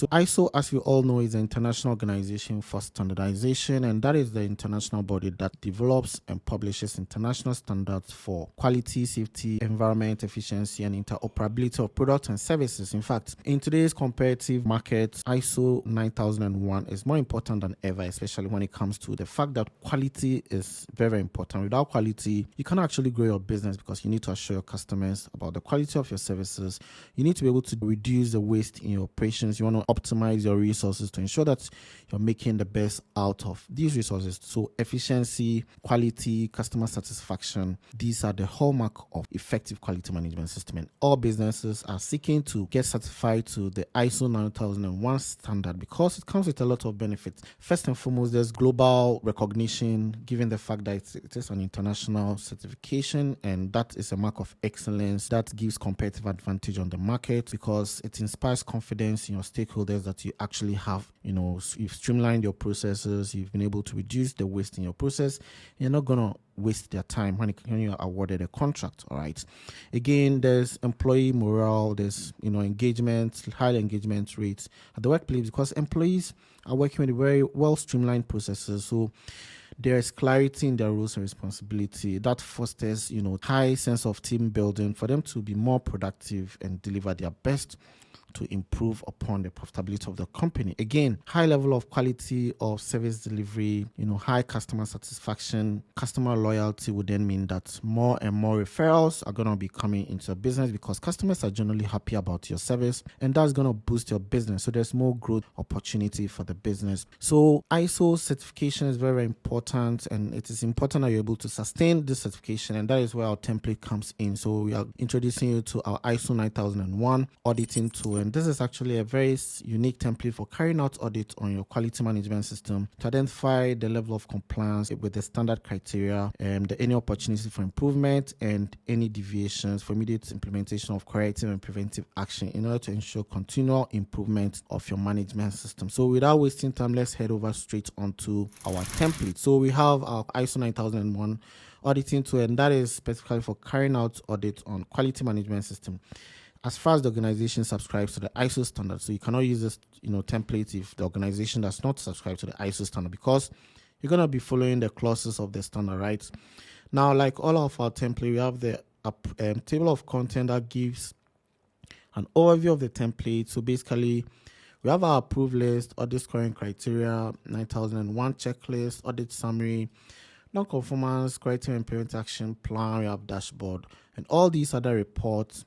So ISO, as you all know, is an international organization for standardization, and that is the international body that develops and publishes international standards for quality, safety, environment, efficiency, and interoperability of products and services. In fact, in today's competitive market, ISO 9001 is more important than ever, especially when it comes to the fact that quality is very important. Without quality, you cannot actually grow your business because you need to assure your customers about the quality of your services. You need to be able to reduce the waste in your operations. You want to optimize your resources to ensure that you're making the best out of these resources. So efficiency, quality, customer satisfaction, these are the hallmark of effective quality management system. And all businesses are seeking to get certified to the ISO 9001 standard because it comes with a lot of benefits. First and foremost, there's global recognition, given the fact that it is an international certification, and that is a mark of excellence that gives competitive advantage on the market because it inspires confidence in your stakeholders that you actually have, you've streamlined your processes, you've been able to reduce the waste in your process. You're not going to waste their time when you're awarded a contract. All right. Again, there's employee morale, there's engagement, high engagement rates at the workplace because employees are working with very well streamlined processes. So there is clarity in their roles and responsibility that fosters high sense of team building for them to be more productive and deliver their best to improve upon the profitability of the company. Again, high level of quality of service delivery, high customer satisfaction, customer loyalty would then mean that more and more referrals are going to be coming into your business because customers are generally happy about your service, and that's going to boost your business. So there's more growth opportunity for the business. So ISO certification is very, very important, and it is important that you're able to sustain this certification, and that is where our template comes in. So we are introducing you to our ISO 9001 auditing tool. And this is actually a very unique template for carrying out audit on your quality management system to identify the level of compliance with the standard criteria, any opportunity for improvement, and any deviations for immediate implementation of corrective and preventive action in order to ensure continual improvement of your management system. So without wasting time, let's head over straight onto our template. So we have our ISO 9001 auditing tool, and that is specifically for carrying out audit on quality management system. As far as the organization subscribes to the ISO standard, so you cannot use this, template if the organization does not subscribe to the ISO standard because you're going to be following the clauses of the standard, right? Now, like all of our template, we have the table of content that gives an overview of the template. So basically, we have our approved list, audit scoring criteria, 9001 checklist, audit summary, non-conformance, corrective and preventive action plan, we have dashboard, and all these other reports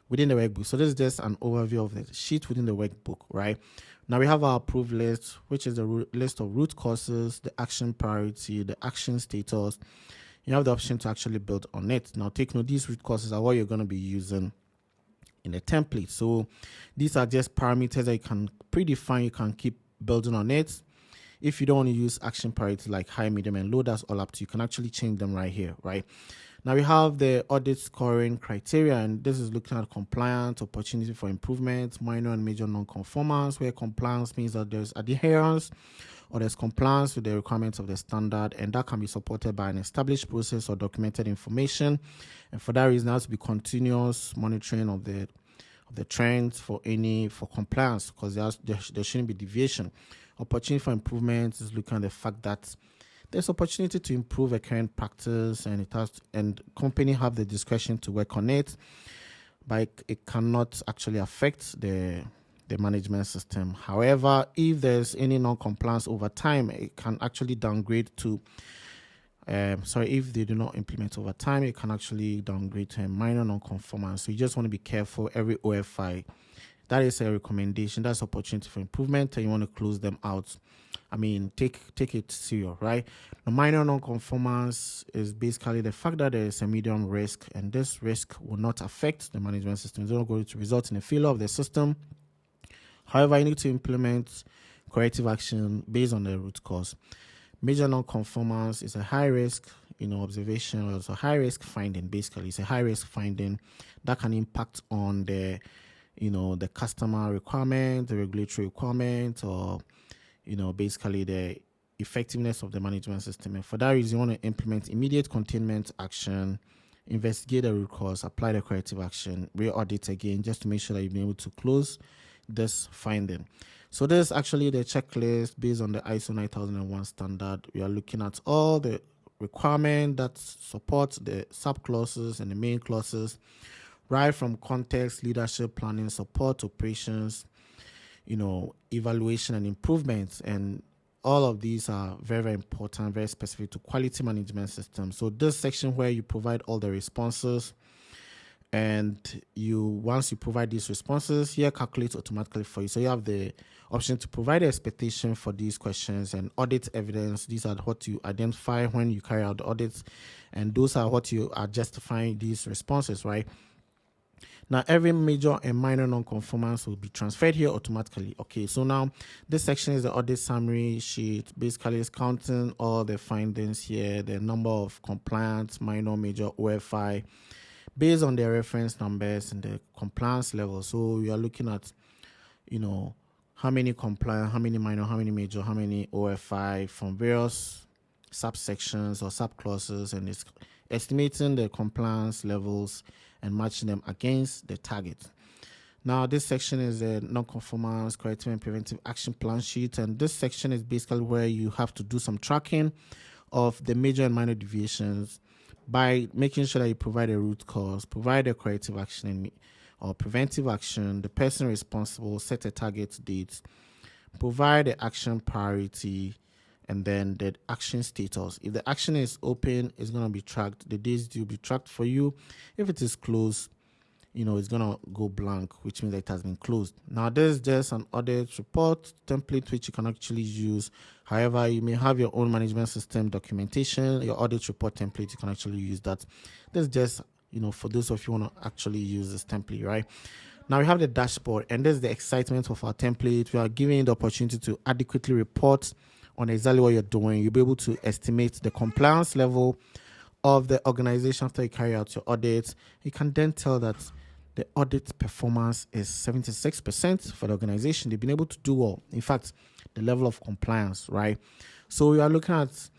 within the workbook. So this is just an overview of the sheet within the workbook, right? Now we have our approved list, which is the list of root causes, the action priority, the action status. You have the option to actually build on it. Now take note, these root causes are what you're going to be using in the template. So these are just parameters that you can predefine, you can keep building on it. If you don't want to use action priority like high, medium, and low, that's all up to you. You can actually change them right here, right? Now we have the audit scoring criteria, and this is looking at compliance, opportunity for improvement, minor and major non-conformance, where compliance means that there's adherence or there's compliance with the requirements of the standard, and that can be supported by an established process or documented information. And for that reason, there has to be continuous monitoring of the trends for compliance, because there shouldn't be deviation. Opportunity for improvement is looking at the fact that there's opportunity to improve a current practice, and company have the discretion to work on it, but it cannot actually affect the management system. However, if there's any non-compliance over time, it can actually downgrade to if they do not implement over time, it can actually downgrade to a minor non-conformance. So you just want to be careful. Every OFI, that is a recommendation, that's opportunity for improvement, and you want to close them out. Take it serious, right? The minor non-conformance is basically the fact that there is a medium risk, and this risk will not affect the management system. It's not going to result in a failure of the system. However, you need to implement corrective action based on the root cause. Major non-conformance is a high risk, observation, or it's a high risk finding. Basically, it's a high risk finding that can impact on the customer requirement, the regulatory requirement, or basically the effectiveness of the management system. And for that reason, you want to implement immediate containment action, investigate the root cause, apply the corrective action, re-audit again, just to make sure that you've been able to close this finding. So this is actually the checklist based on the ISO 9001 standard. We are looking at all the requirements that support the sub clauses and the main clauses, right from context, leadership, planning, support, operations, evaluation and improvements. And all of these are very, very important, very specific to quality management systems. So this section where you provide all the responses, and once you provide these responses, here calculates automatically for you. So you have the option to provide expectation for these questions and audit evidence. These are what you identify when you carry out the audits, and those are what you are justifying these responses, right? Now, every major and minor non-conformance will be transferred here automatically. Okay, so now this section is the audit summary sheet. Basically, it's counting all the findings here, the number of compliance, minor, major, OFI, based on their reference numbers and the compliance level. So we are looking at, how many compliant, how many minor, how many major, how many OFI from various subsections or subclauses, and it's estimating the compliance levels and matching them against the target. Now, this section is a non-conformance, corrective and preventive action plan sheet, and this section is basically where you have to do some tracking of the major and minor deviations by making sure that you provide a root cause, provide a corrective action or preventive action, the person responsible, set a target date, provide the action priority, and then the action status. If the action is open, it's going to be tracked. The days will be tracked for you. If it is closed, it's going to go blank, which means that it has been closed. Now, there's just an audit report template which you can actually use. However, you may have your own management system documentation, your audit report template. You can actually use that. This is just, for those of you who want to actually use this template, right? Now we have the dashboard, and this is the excitement of our template. We are giving you the opportunity to adequately report on exactly what you're doing. You'll be able to estimate the compliance level of the organization after you carry out your audit. You can then tell that the audit performance is 76% for the organization. They've been able to do well. In fact, the level of compliance, right? So we are looking at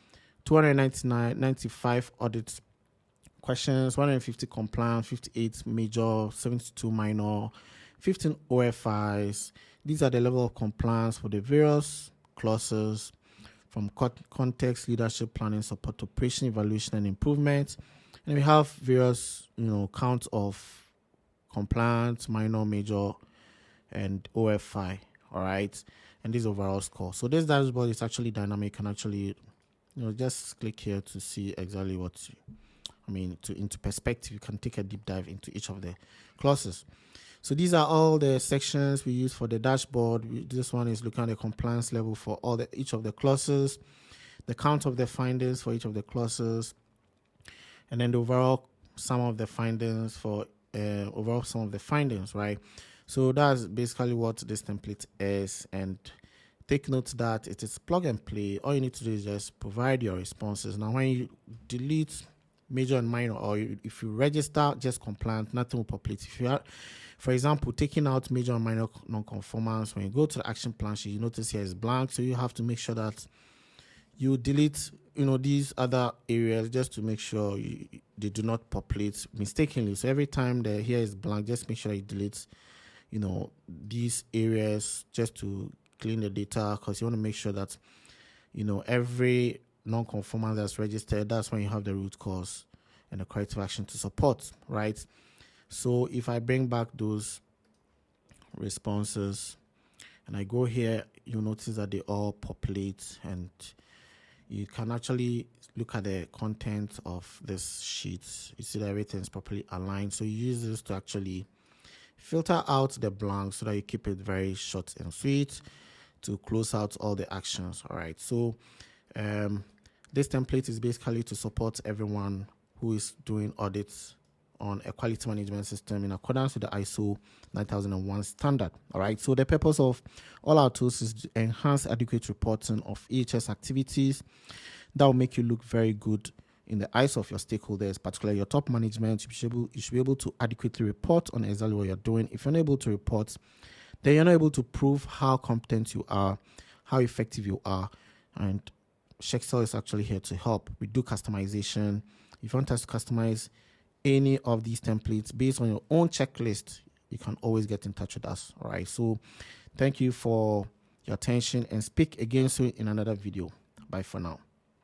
95 audit questions, 150 compliant, 58 major, 72 minor, 15 OFIs. These are the level of compliance for the various clauses from context, leadership, planning, support, operation, evaluation, and improvement. And we have various, counts of compliance, minor, major, and OFI. All right, and this overall score. So this dashboard is actually dynamic. You can actually, just click here to see exactly what into perspective. You can take a deep dive into each of the clauses. So these are all the sections we use for the dashboard. This one is looking at the compliance level for each of the clauses, the count of the findings for each of the clauses, and then the overall sum of the findings for right? So that's basically what this template is. And take note that it is plug and play. All you need to do is just provide your responses. Now, when you delete major and minor, or if you register just compliant, nothing will populate. If you are, for example, taking out major and minor non-conformance, when you go to the action plan sheet, you notice here is blank. So you have to make sure that you delete, these other areas just to make sure they do not populate mistakenly. So every time that here is blank, just make sure you delete, these areas just to clean the data, because you want to make sure that, every non-conformance that's registered, that's when you have the root cause and the corrective action to support, right? So if I bring back those responses and I go here, you'll notice that they all populate, and you can actually look at the content of this sheet. You see that everything is properly aligned. So you use this to actually filter out the blanks so that you keep it very short and sweet to close out all the actions. All right. So this template is basically to support everyone who is doing audits on a quality management system in accordance with the ISO 9001 standard. All right. So the purpose of all our tools is to enhance adequate reporting of EHS activities that will make you look very good in the eyes of your stakeholders, particularly your top management. You should be able to adequately report on exactly what you're doing. If you're not able to report, then you're not able to prove how competent you are, how effective you are. And Shexel is actually here to help. We do customization. If you want us to customize any of these templates based on your own checklist, you can always get in touch with us. All right. So thank you for your attention, and speak again soon in another video. Bye for now.